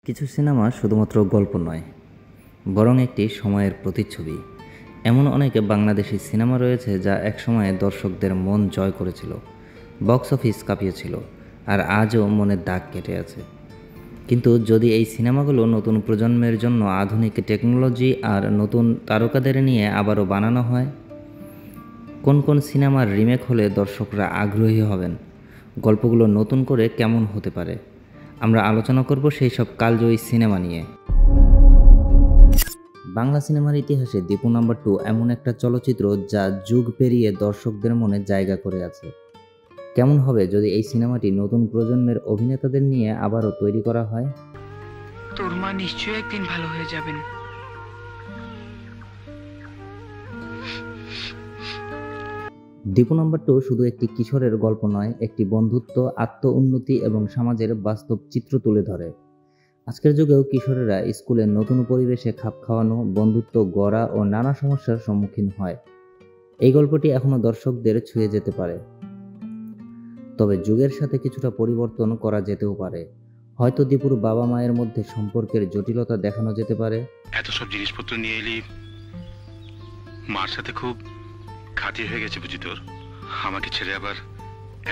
কিছু সিনেমা শুধুমাত্র গল্প নয়, বরং একটি সময়ের প্রতিচ্ছবি। এমন অনেক বাংলাদেশি সিনেমা রয়েছে যা একসময়ে দর্শকদের মন জয় করেছিল, বক্স অফিস কাঁপিয়েছিল, আর আজও মনের দাগ কেটে আছে। কিন্তু যদি এই সিনেমাগুলো নতুন প্রজন্মের জন্য আধুনিক টেকনোলজি আর নতুন তারকাদের নিয়ে আবারও বানানো হয়, কোন কোন সিনেমার রিমেক হলে দর্শকরা আগ্রহী হবেন, গল্পগুলো নতুন করে কেমন হতে পারে, আমরা আলোচনা করব সেই সব কালজয়ী সিনেমা নিয়ে। বাংলা সিনেমার ইতিহাসে দীপু নাম্বার 2 এমন একটা চলচ্চিত্র যা যুগ পেরিয়ে দর্শকদের মনে জায়গা করে আছে। কেমন হবে যদি এই সিনেমাটি নতুন প্রজন্মের অভিনেতাদের নিয়ে আবারও তৈরি করা হয়? তোর মা নিশ্চয়ই একদিন ভালো হয়ে যাবেন। দীপু নাম্বার 2 শুধু একটি কিশোরের গল্প নয়, একটি বন্ধুত্ব, আত্ম-উন্নতি এবং সমাজের বাস্তব চিত্র তুলে ধরে। আজকের যুগেও কিশোরেরা স্কুলের নতুন পরিবেশে খাপ খাওয়ানো, বন্ধুত্ব গড়া ও নানা সমস্যার সম্মুখীন হয়। এই গল্পটি এখনও দর্শকদের ছুঁয়ে যেতে পারে, তবে যুগের সাথে কিছুটা পরিবর্তন করা যেতেও পারে। হয়তো দীপুর বাবা মায়ের মধ্যে সম্পর্কের জটিলতা দেখানো যেতে পারে। এত সব জিনিসপত্র নিয়ে এলি, মার সাথে খুব খাতির হয়ে গেছে বুঝি তোর। আমাকে ছেড়ে আবার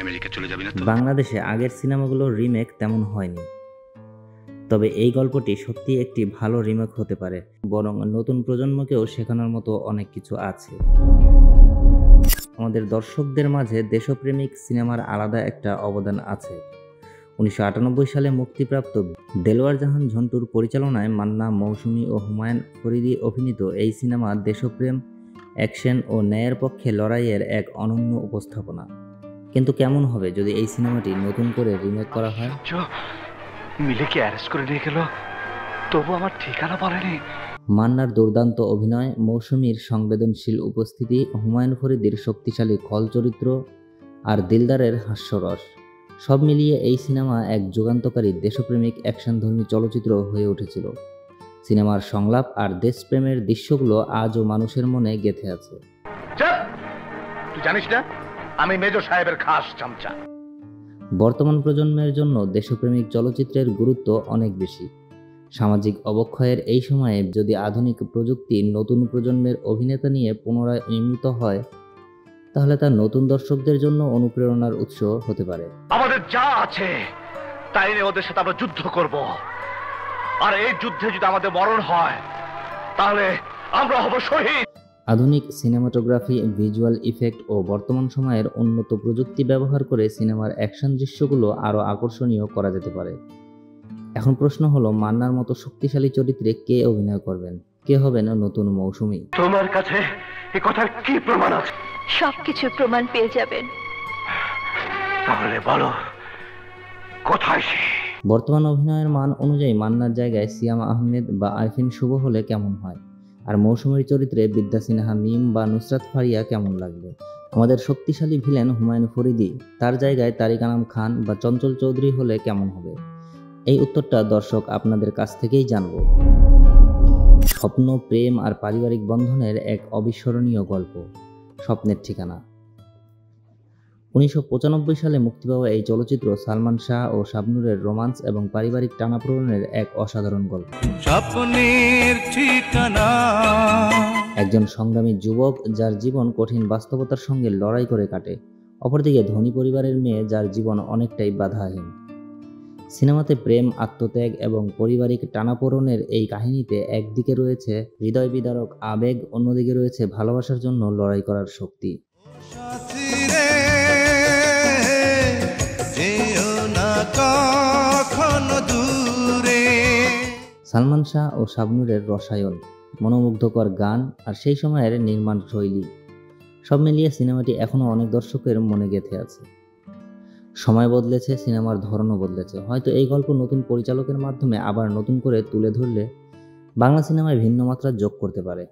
আমেরিকা চলে যাবি না তো? বাংলাদেশে আগের সিনেমাগুলোর রিমেক তেমন হয়নি, তবে এই গল্পটি সত্যি একটি ভালো রিমেক হতে পারে, বরং নতুন প্রজন্মকেও শেখানোর মতো অনেক কিছু আছে। আমাদের দর্শকদের মাঝে দেশপ্রেমিক সিনেমার আলাদা একটা অবদান আছে। 1998 সালে মুক্তিপ্রাপ্ত দেলোয়ার জাহান ঝন্টুর পরিচালনায় মান্না, মৌসুমী ও হুমায়ুন ফরিদি অভিনীত এই সিনেমা দেশপ্রেম, অ্যাকশন ও ন্যায়ের পক্ষে লড়াইয়ের এক অনন্য উপস্থাপনা। কিন্তু কেমন হবে যদি এই সিনেমাটি নতুন করে রিমেক করা হয়? মিলেকে অ্যারেস্ট করে নিয়ে গেল, তবু আমার ঠিকানা বলেনি। মান্নার দুর্দান্ত অভিনয়, মৌসুমীর সংবেদনশীল উপস্থিতি, হুমায়ুন ফরিদির শক্তিশালী খল চরিত্র আর দিলদারের হাস্যরস, সব মিলিয়ে এই সিনেমা এক যুগান্তকারী দেশপ্রেমিক অ্যাকশনধর্মী চলচ্চিত্র হয়ে উঠেছিল। সিনেমার সংলাপ আর দেশপ্রেমের দৃশ্যগুলো আজও মানুষের মনে গেঁথে আছে। তুই জানিস না আমি মেজর সাহেবের খাস চামচা। বর্তমান প্রজন্মের জন্য দেশপ্রেমিক চলচ্চিত্রের গুরুত্ব অনেক বেশি। সামাজিক অবক্ষয়ের এই সময়ে যদি আধুনিক প্রযুক্তি নতুন প্রজন্মের অভিনেতা নিয়ে পুনরায় নির্মিত হয়, তাহলে তা নতুন দর্শকদের জন্য অনুপ্রেরণার উৎস হতে পারে। আমাদের যা আছে তাই নিয়ে ওদের সাথে আমরা যুদ্ধ করব, আর এই যুদ্ধে যদি আমাদের মরণ হয় তাহলে আমরা হব শহীদ। আধুনিক সিনেমাটোগ্রাফি, ভিজুয়াল ইফেক্ট ও বর্তমান সময়ের উন্নত প্রযুক্তি ব্যবহার করে সিনেমার অ্যাকশন দৃশ্যগুলো আরও আকর্ষণীয় করা যেতে পারে। এখন প্রশ্ন হলো, মান্নার মতো শক্তিশালী চরিত্রে কে অভিনয় করবেন? কে হবেন নতুন মৌসুমী? তোমার কাছে এই কথার কি প্রমাণ আছে? সবকিছু প্রমাণ পেয়ে যাবেন। তাহলে বলো কোথায় সে? বর্তমান অভিনয়ের মান অনুযায়ী মান্নার জায়গায় সিয়াম আহমেদ বা আরফিন শুভ হলে কেমন হয়? আর মৌসুমীর চরিত্রে বিদ্যা সিনহা মিম বা নুসরাত ফারিয়া কেমন লাগবে? আমাদের শক্তিশালী ভিলেন হুমায়ুন ফরিদি, তার জায়গায় তারিক আনাম খান বা চঞ্চল চৌধুরী হলে কেমন হবে? এই উত্তরটা দর্শক আপনাদের কাছ থেকেই জানব। স্বপ্ন, প্রেম আর পারিবারিক বন্ধনের এক অবিস্মরণীয় গল্প, স্বপ্নের ঠিকানা। 1995 সালে মুক্তি পাওয়া এই চলচ্চিত্র সালমান শাহ ও শাবনূরের রোমান্স এবং পারিবারিক টানাপোড়েনের এক অসাধারণ গল্প। স্বপ্নের ঠিকানা। একজন সংগ্রামী যুবক যার জীবন কঠিন বাস্তবতার সঙ্গে লড়াই করে কাটে, অপরদিকে ধনী পরিবারের মেয়ে যার জীবন অনেকটাই বাধাহীন। সিনেমাতে প্রেম, আত্মত্যাগ এবং পারিবারিক টানাপোড়েনের এই কাহিনীতে একদিকে রয়েছে হৃদয় বিদারক আবেগ, অন্যদিকে রয়েছে ভালোবাসার জন্য লড়াই করার শক্তি। সালমান শাহ ও শাবনূরের রসায়ন, মনোমুগ্ধকর গান আর সেই সময়ের নির্মাণ শৈলী, সব মিলিয়ে সিনেমাটি এখনও অনেক দর্শকের মনে গেঁথে আছে। সময় বদলেছে, সিনেমার ধরনও বদলেছে। হয়তো এই গল্প নতুন পরিচালকের মাধ্যমে আবার নতুন করে তুলে ধরলে বাংলা সিনেমায় ভিন্ন মাত্রা যোগ করতে পারে।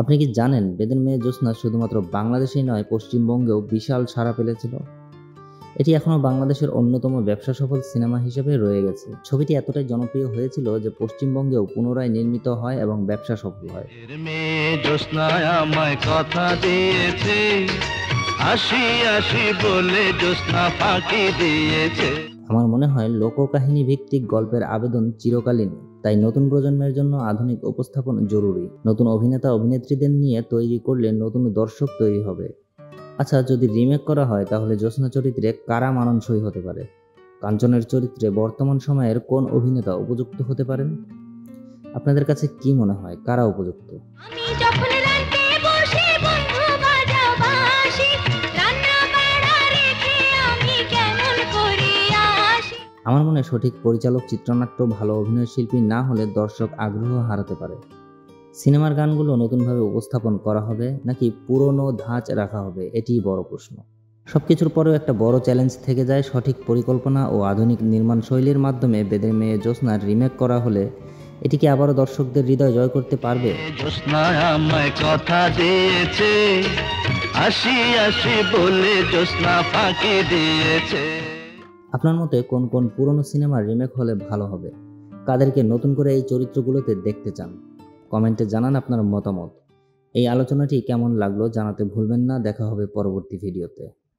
আপনি কি জানেন, বেদের মেয়ে জ্যোৎস্না শুধুমাত্র বাংলাদেশেই নয়, পশ্চিমবঙ্গেও বিশাল সাড়া ফেলেছিল। এটি এখনও বাংলাদেশের অন্যতম ব্যবসা সফল সিনেমা হিসেবে রয়ে গেছে। ছবিটি এতটাই জনপ্রিয় হয়েছিল যে পশ্চিমবঙ্গেও পুনরায় নির্মিত হয় এবং ব্যবসা সফল হয়। আমার মনে হয় লোককাহিনী ভিত্তিক গল্পের আবেদন চিরকালীন, তাই নতুন প্রজন্মের জন্য আধুনিক উপস্থাপন জরুরি। নতুন অভিনেতা অভিনেত্রীদের নিয়ে তৈরি করলে নতুন দর্শক তৈরি হবে। আচ্ছা, যদি রিমেক করা হয় তাহলে জ্যোৎস্না চরিত্রে কারা মানানসই হতে পারে? কাঞ্চনের চরিত্রে বর্তমান সময়ের কোন অভিনেতা উপযুক্ত হতে পারেন? আপনাদের কাছে কি মনে হয় কারা উপযুক্ত? আমার মনে হয় সঠিক পরিচালক, চিত্রনাট্য, ভালো অভিনয় শিল্পী না হলে দর্শক আগ্রহ হারাতে পারে। সিনেমার গানগুলো নতুনভাবে উপস্থাপন করা হবে নাকি পুরনো ধাঁচ রাখা হবে, এটিই বড় প্রশ্ন। সবকিছুর পরেও একটা বড় চ্যালেঞ্জ থেকে যায়, সঠিক পরিকল্পনা ও আধুনিক নির্মাণ শৈলীর মাধ্যমে বেদের মেয়ে জ্যোৎস্নার রিমেক করা হলে এটি কি আবারও দর্শকদের হৃদয় জয় করতে পারবে? জ্যোৎস্না আমায় কথা দিয়েছে, আসি আসি বলে জ্যোৎস্না ফাঁকি দিয়েছে। আপনার মতে কোন কোন পুরনো সিনেমার রিমেক হলে ভালো হবে? কাদেরকে নতুন করে এই চরিত্রগুলোতে দেখতে চান? কমেন্টে জানান আপনার মতামত। এই আলোচনাটি কেমন লাগলো জানাতে ভুলবেন না। দেখা হবে পরবর্তী ভিডিওতে।